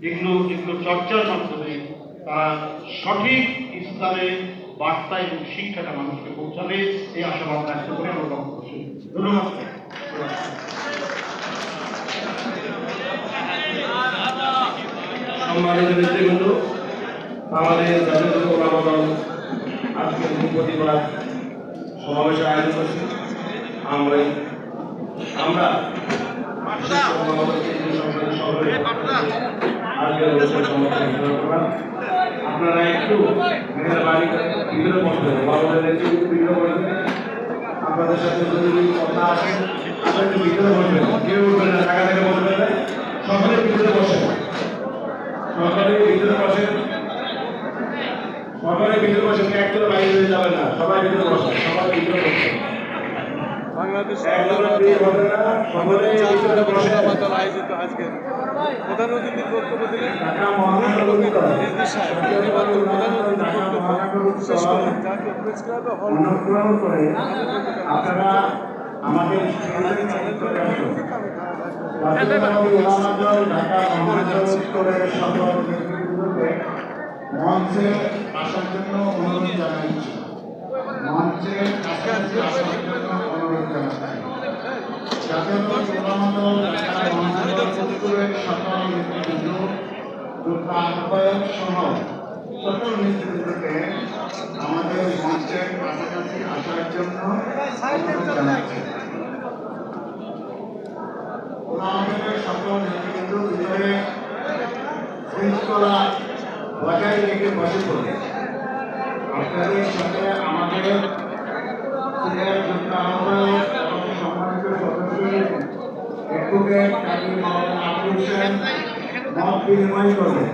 এগুলো চর্চার মাধ্যমে তারা সঠিক ইসলামের বার্তা এবং শিক্ষাটা মানুষকে পৌঁছাবে এই আশাবাদ ব্যক্ত করে আমরা বক্তব্য শুরু। ধন্যবাদ। সম্মানিত নেতৃবৃন্দ, আমাদের জাতীয় ওলামা দল আজকে প্রতিবাদ সমাবেশের আয়োজন করছি। আমরা আপনারা একটু মেহরবানি ভিতরে বসবেন, ভিতরে বসবেন। আপনাদের সাথে যদি কথা আসে আপনারা একটু ভিতরে বসবেন, কেউ উঠবেন না, টাকা থেকে বসবেন না, সকলে ভিতরে বসেন, সকলে ভিতরে বসেন, সকলে ভিতরে বসেন, একদম বাইরে হয়ে যাবেন না, সবাই ভিতরে বসেন, সবাই ভিতরে বসেন। প্রধান অতিথির বক্তব্য দিলেন আপনারা আমাদের মঞ্চে আসার জন্য অনুরোধ জানাচ্ছি, মঞ্চে কাছাকাছি আসার জন্য অনুরোধ জানাচ্ছি। জাতীয় সকল নেতৃবৃন্দ, যোদ্ধা আহ্বায়ক সহ সকল নেতৃবৃন্দকে আমাদের মঞ্চের কাছাকাছি আসার জন্য অনুরোধ জানাচ্ছি। আমাদের সকল নেতৃবৃন্দ ভিতরে শৃঙ্খলা বজায় রেখে বসে পড়ে। আপনাদের সাথে আমাদের যোদ্ধা আহ্বায়ক এবং সম্মানিত সদস্য অ্যাডভোকেট কাজী মোহাম্মদ আবুল হোসেন মত বিনিময় করবেন।